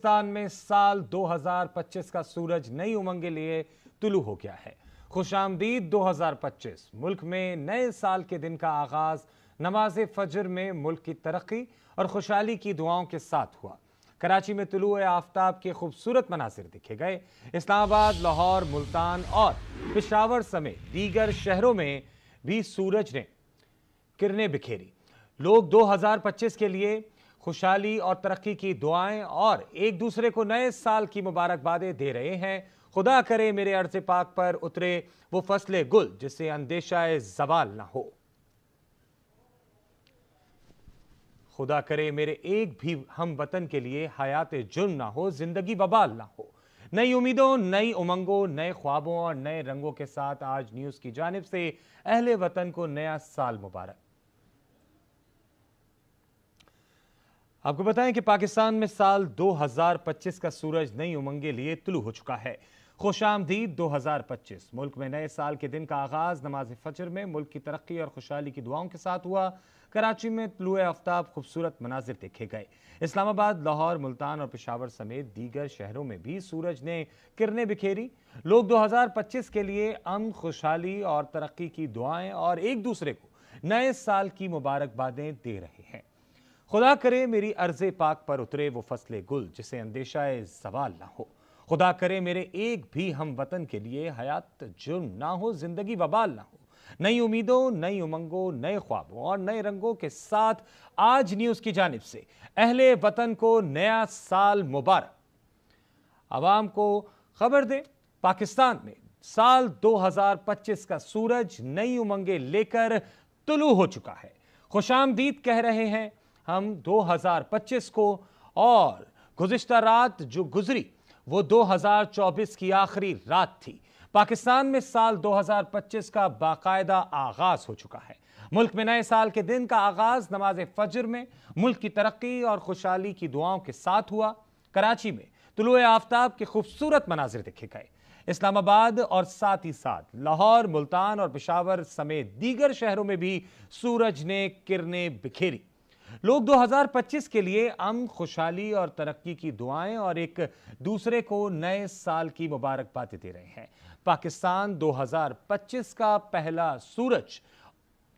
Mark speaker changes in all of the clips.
Speaker 1: पाकिस्तान में साल 2025 का सूरज नई उमंगें लिए तुलू हो गया है। खुशामदीद 2025 मुल्क में नए साल के दिन का आगाज नमाज फजर में मुल्क की तरक्की और खुशहाली की दुआओं के साथ हुआ। कराची में तुलू आफ्ताब के खूबसूरत मनासिर देखे गए। इस्लामाबाद, लाहौर, मुल्तान और पेशावर समेत दीगर शहरों में भी सूरज ने किरणें बिखेरी। लोग 2025 के लिए खुशहाली और तरक्की की दुआएं और एक दूसरे को नए साल की मुबारकबादें दे रहे हैं। खुदा करे मेरे अर्ज़ पाक पर उतरे वो फसले गुल जिससे अंदेशाए ज़वाल ना हो। खुदा करे मेरे एक भी हम वतन के लिए हयात जुर्म ना हो, जिंदगी वबाल ना हो। नई उम्मीदों, नई उमंगों, नए ख्वाबों और नए रंगों के साथ आज न्यूज की जानिब से अहले वतन को नया साल मुबारक। आपको बताएं कि पाकिस्तान में साल 2025 का सूरज नई उमंगें लिए तुलू हो चुका है। खुशामदीद 2025 मुल्क में नए साल के दिन का आगाज नमाज फजर में मुल्क की तरक्की और खुशहाली की दुआओं के साथ हुआ। कराची में तुलू आफ्ताब खूबसूरत मनाजिर देखे गए। इस्लामाबाद, लाहौर, मुल्तान और पेशावर समेत दीगर शहरों में भी सूरज ने किरणें बिखेरी। लोग 2025 के लिए अमन, खुशहाली और तरक्की की दुआएं और एक दूसरे को नए साल की मुबारकबादें दे रहे हैं। खुदा करे मेरी अर्ज़े पाक पर उतरे वो फसले गुल जिसे अंदेशाए ज़वाल ना हो। खुदा करे मेरे एक भी हम वतन के लिए हयात जुर्म ना हो, जिंदगी वबाल ना हो। नई उम्मीदों, नई उमंगों, नए ख्वाबों और नए रंगों के साथ आज न्यूज की जानिब से अहले वतन को नया साल मुबारक। आवाम को खबर दें, पाकिस्तान में साल 2025 का सूरज नई उमंगें लेकर तुलू हो चुका है। खुशामदीद कह रहे हैं हम 2025 को, और गुज़िश्ता रात जो गुजरी वो 2024 की आखिरी रात थी। पाकिस्तान में साल 2025 का बाकायदा आगाज हो चुका है। मुल्क में नए साल के दिन का आगाज नमाज फजर में मुल्क की तरक्की और खुशहाली की दुआओं के साथ हुआ। कराची में तुलू आफ्ताब के खूबसूरत मनाजिर देखे गए। इस्लामाबाद और साथ ही साथ लाहौर, मुल्तान और पेशावर समेत दीगर शहरों में भी सूरज ने किरणें बिखेरी। लोग 2025 के लिए अमन, खुशहाली और तरक्की की दुआएं और एक दूसरे को नए साल की मुबारकबादें दे रहे हैं। पाकिस्तान 2025 का पहला सूरज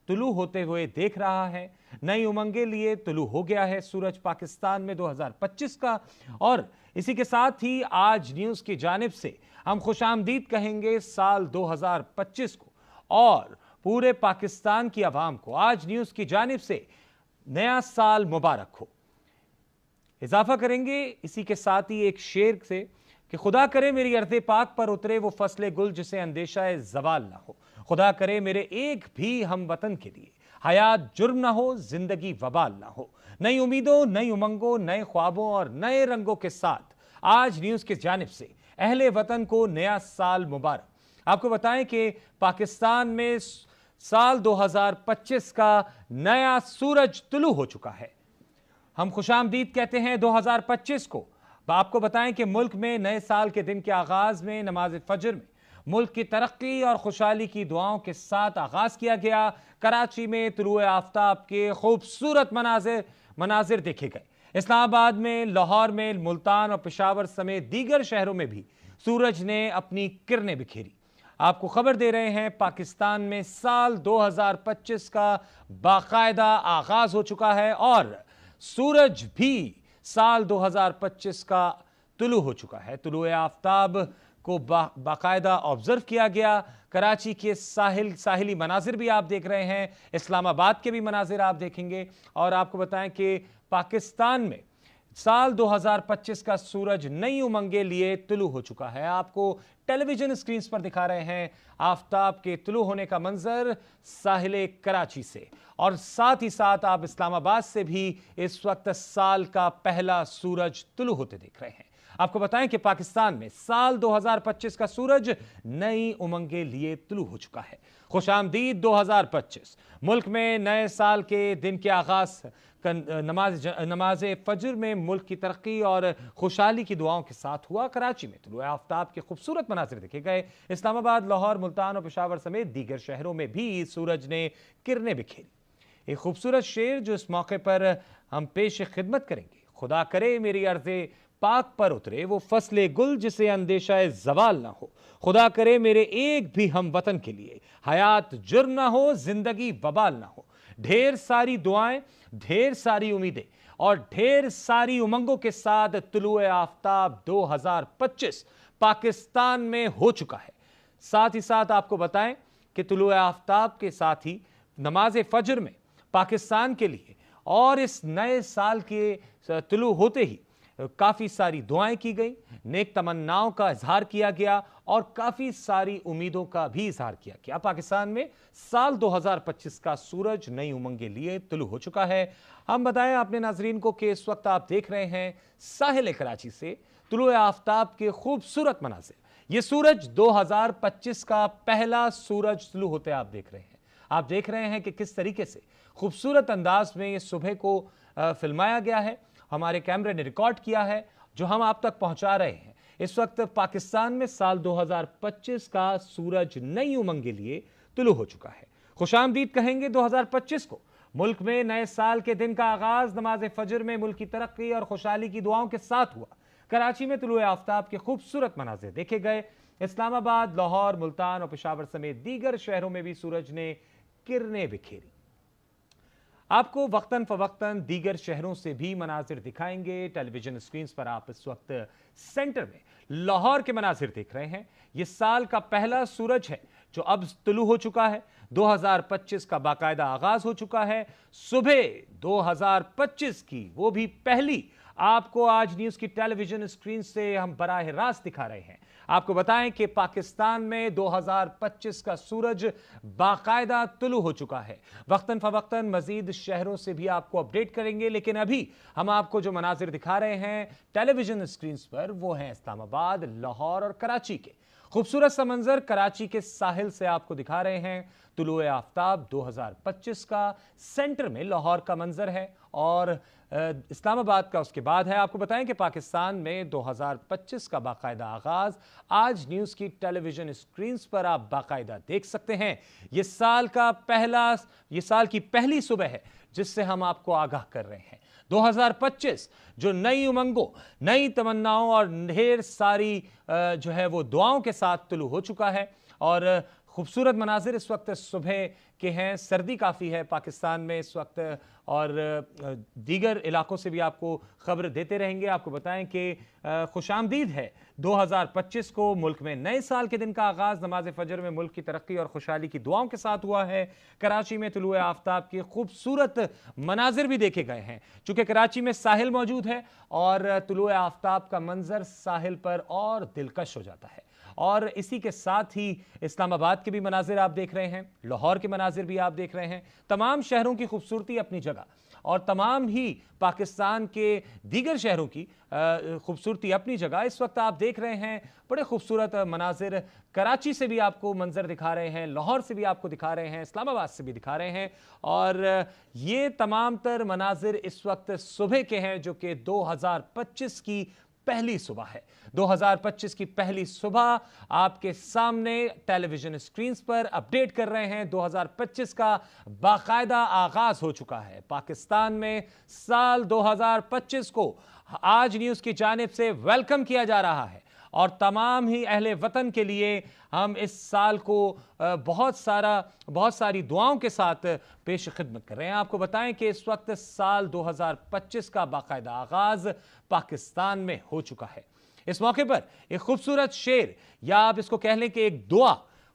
Speaker 1: तुलू होते हुए देख रहा है। नई उमंगें लिए तुलू हो गया है सूरज पाकिस्तान में 2025 का। और इसी के साथ ही आज न्यूज की जानिब से हम खुशामदीद कहेंगे साल 2025 को, और पूरे पाकिस्तान की आवाम को आज न्यूज की जानिब से नया साल मुबारक हो। इजाफा करेंगे इसी के साथ ही एक शेर से कि खुदा करे मेरी अर्ज़े पाक पर उतरे वो फसले गुल जिसे अंदेशाए ज़वाल ना हो। खुदा करे मेरे एक भी हम वतन के लिए हयात जुर्म ना हो, जिंदगी वबाल ना हो। नई उम्मीदों, नई उमंगों, नए ख्वाबों और नए रंगों के साथ आज न्यूज की जानिब से अहले वतन को नया साल मुबारक। आपको बताएं कि पाकिस्तान में साल 2025 का नया सूरज तुलू हो चुका है। हम खुशामदीद कहते हैं 2025 को। आपको बताएं कि मुल्क में नए साल के दिन के आगाज में नमाज फजर में मुल्क की तरक्की और खुशहाली की दुआओं के साथ आगाज किया गया। कराची में तुलू आफ्ताब के खूबसूरत मनाजिर देखे गए। इस्लामाबाद में, लाहौर में, मुल्तान और पेशावर समेत दीगर शहरों में भी सूरज ने अपनी किरणें बिखेरी। आपको खबर दे रहे हैं पाकिस्तान में साल 2025 का बाकायदा आगाज हो चुका है और सूरज भी साल 2025 का तुलू हो चुका है। तुलू आफ्ताब को बाकायदा ऑब्जर्व किया गया। कराची के साहिली मनाजिर भी आप देख रहे हैं, इस्लामाबाद के भी मनाजिर आप देखेंगे। और आपको बताएं कि पाकिस्तान में साल 2025 का सूरज नई उमंगें लिए तुलू हो चुका है। आपको टेलीविजन स्क्रीन पर दिखा रहे हैं आफ्ताब के तुलू होने का मंजर साहिल कराची से, और साथ ही साथ आप इस्लामाबाद से भी इस वक्त साल का पहला सूरज तुलू होते देख रहे हैं। आपको बताएं कि पाकिस्तान में साल 2025 का सूरज नई उमंगें लिए तुलू हो चुका है। खुशामदीद 2025 मुल्क में नए साल के दिन के आगाज नमाज फजर में मुल्क की तरक्की और खुशहाली की दुआओं के साथ हुआ। कराची में तुलू आफ्ताब के खूबसूरत मनाजिर देखे गए। इस्लामाबाद, लाहौर, मुल्तान और पेशावर समेत दीगर शहरों में भी सूरज ने किरणें बिखेरी। एक खूबसूरत शेर जो इस मौके पर हम पेश खिदमत करेंगे। खुदा करे मेरी अर्ज़े पाक पर उतरे वो फसले गुल जिसे अंदेशा ज़वाल ना हो। खुदा करे मेरे एक भी हम वतन के लिए हयात जुर्म ना हो, जिंदगी वबाल ना हो। ढेर सारी दुआएं, ढेर सारी उम्मीदें और ढेर सारी उमंगों के साथ तुलुए आफ्ताब 2025 पाकिस्तान में हो चुका है। साथ ही साथ आपको बताएं कि तुलुए आफ्ताब के साथ ही नमाज फजर में पाकिस्तान के लिए और इस नए साल के तुलु होते ही काफी सारी दुआएं की गई, नेक तमन्नाओं का इजहार किया गया और काफी सारी उम्मीदों का भी इजहार किया गया। पाकिस्तान में साल 2025 का सूरज नई उमंगे लिए तुलु हो चुका है। हम बताएं अपने नाजरीन को कि इस वक्त आप देख रहे हैं साहिल कराची से तुलुए आफ्ताब के खूबसूरत मनाज़िर। ये सूरज 2025 का पहला सूरज तुलु होते आप देख रहे हैं। आप देख रहे हैं कि किस तरीके से खूबसूरत अंदाज में ये सुबह को फिल्माया गया है, हमारे कैमरे ने रिकॉर्ड किया है, जो हम आप तक पहुंचा रहे हैं। इस वक्त पाकिस्तान में साल 2025 का सूरज नई उमंगे लिए तुलु हो चुका है। खुशामदीद कहेंगे 2025 को। मुल्क में नए साल के दिन का आगाज नमाज फजर में मुल्क की तरक्की और खुशहाली की दुआओं के साथ हुआ। कराची में तुलुए आफ्ताब के खूबसूरत मनाज़िर देखे गए। इस्लामाबाद, लाहौर, मुल्तान और पेशावर समेत दीगर शहरों में भी सूरज ने किरणें बिखेरी। आपको वक्तन फवक्तन दीगर शहरों से भी मनाजिर दिखाएंगे। टेलीविजन स्क्रीन पर आप इस वक्त सेंटर में लाहौर के मनाजिर देख रहे हैं। यह साल का पहला सूरज है जो अब तुलु हो चुका है। 2025 का बाकायदा आगाज हो चुका है। सुबह 2025 की वो भी पहली आपको आज न्यूज की टेलीविजन स्क्रीन से हम बराह रास्त दिखा रहे हैं। आपको बताएं कि पाकिस्तान में 2025 का सूरज बाकायदा तुलु हो चुका है। वक्तन फवक्तन मजीद शहरों से भी आपको अपडेट करेंगे, लेकिन अभी हम आपको जो मनाजिर दिखा रहे हैं टेलीविजन स्क्रीन पर वो हैं इस्लामाबाद, लाहौर और कराची के। खूबसूरत सा मंजर कराची के साहिल से आपको दिखा रहे हैं। तुलुए आफ्ताब 2025 का सेंटर में लाहौर का मंजर है और इस्लामाबाद का उसके बाद है। आपको बताएं कि पाकिस्तान में 2025 का बाकायदा आगाज आज न्यूज़ की टेलीविजन स्क्रीन पर आप बाकायदा देख सकते हैं। ये साल की पहली सुबह है जिससे हम आपको आगाह कर रहे हैं। 2025 जो नई उमंगों, नई तमन्नाओं और ढेर सारी जो है वो दुआओं के साथ तुलु हो चुका है। और खूबसूरत मनाजिर इस वक्त सुबह के हैं। सर्दी काफ़ी है पाकिस्तान में इस वक्त और दीगर इलाकों से भी आपको खबर देते रहेंगे। आपको बताएं कि खुशामदीद है 2025 को। मुल्क में नए साल के दिन का आगाज़ नमाज फजर में मुल्क की तरक्की और खुशहाली की दुआओं के साथ हुआ है। कराची में तुलुए आफ्ताब के खूबसूरत मनाजिर भी देखे गए हैं। चूँकि कराची में साहिल मौजूद है और तुलुए आफ्ताब का मंजर साहिल पर और दिलकश हो जाता है। और इसी के साथ ही इस्लामाबाद के भी मनाजिर आप देख रहे हैं, लाहौर के मनाजिर भी आप देख रहे हैं। तमाम शहरों की खूबसूरती अपनी जगह और तमाम ही पाकिस्तान के दीगर शहरों की खूबसूरती अपनी जगह। इस वक्त आप देख रहे हैं बड़े खूबसूरत मनाजिर। कराची से भी आपको मंजर दिखा रहे हैं, लाहौर से भी आपको दिखा रहे हैं, इस्लामाबाद से भी दिखा रहे हैं। और ये तमाम तर मनाजिर इस वक्त सुबह के हैं जो कि 2025 की पहली सुबह है। 2025 की पहली सुबह आपके सामने टेलीविजन स्क्रीन पर अपडेट कर रहे हैं। 2025 का बाकायदा आगाज हो चुका है। पाकिस्तान में साल 2025 को आज न्यूज की जानिब से वेलकम किया जा रहा है और तमाम ही अहले वतन के लिए हम इस साल को बहुत सारी दुआओं के साथ पेश खिदमत कर रहे हैं। आपको बताएं कि इस वक्त साल 2025 का बाकायदा आगाज पाकिस्तान में हो चुका है। इस मौके पर एक खूबसूरत शेर या आप इसको कह लें कि एक दुआ,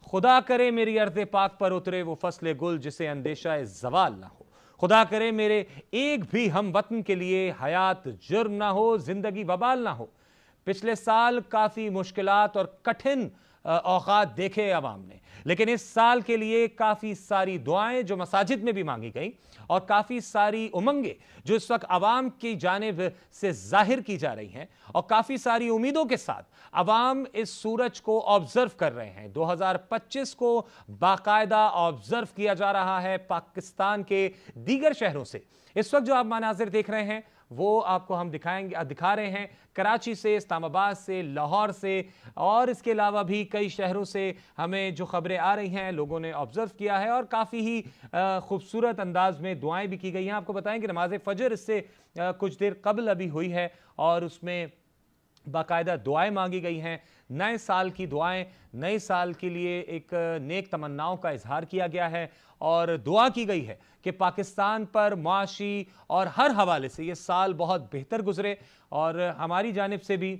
Speaker 1: खुदा करे मेरी अर्ज़ पाक पर उतरे वो फसले गुल जिसे अंदेशा ज़वाल ना हो। खुदा करे मेरे एक भी हम वतन के लिए हयात जुर्म ना हो, जिंदगी वबाल ना हो। पिछले साल काफ़ी मुश्किलात और कठिन औकात देखे अवाम ने, लेकिन इस साल के लिए काफ़ी सारी दुआएं जो मसाजिद में भी मांगी गई और काफ़ी सारी उमंगें जो इस वक्त अवाम की जानिब से जाहिर की जा रही हैं और काफ़ी सारी उम्मीदों के साथ अवाम इस सूरज को ऑब्जर्व कर रहे हैं। 2025 को बाकायदा ऑब्जर्व किया जा रहा है पाकिस्तान के दीगर शहरों से। इस वक्त जो आप मनाजिर देख रहे हैं वो आपको हम दिखा रहे हैं कराची से, इस्लामाबाद से, लाहौर से और इसके अलावा भी कई शहरों से हमें जो खबरें आ रही हैं लोगों ने ऑब्जर्व किया है और काफ़ी ही खूबसूरत अंदाज में दुआएं भी की गई हैं। आपको बताएं कि नमाज फजर इससे कुछ देर कबल अभी हुई है और उसमें बाकायदा दुआएं मांगी गई हैं, नए साल की दुआएं, नए साल के लिए एक नेक तमन्नाओं का इजहार किया गया है और दुआ की गई है कि पाकिस्तान पर मुआशी और हर हवाले से ये साल बहुत बेहतर गुजरे और हमारी जानिब से भी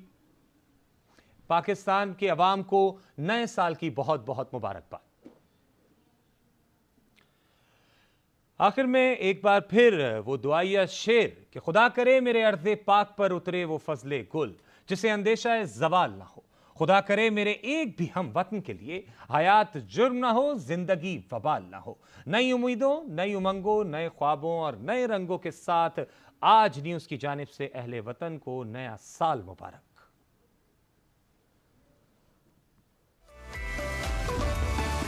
Speaker 1: पाकिस्तान के अवाम को नए साल की बहुत बहुत मुबारकबाद। आखिर में एक बार फिर वो दुआया शेर कि खुदा करे मेरे अर्ज़े पाक पर उतरे वो फजले गुल जिसे अंदेशा ज़वाल ना हो, खुदा करे मेरे एक भी हम वतन के लिए हयात जुर्म ना हो, जिंदगी वबाल ना हो। नई उम्मीदों, नई उमंगों, नए ख्वाबों और नए रंगों के साथ आज न्यूज़ की जानिब से अहले वतन को नया साल मुबारक।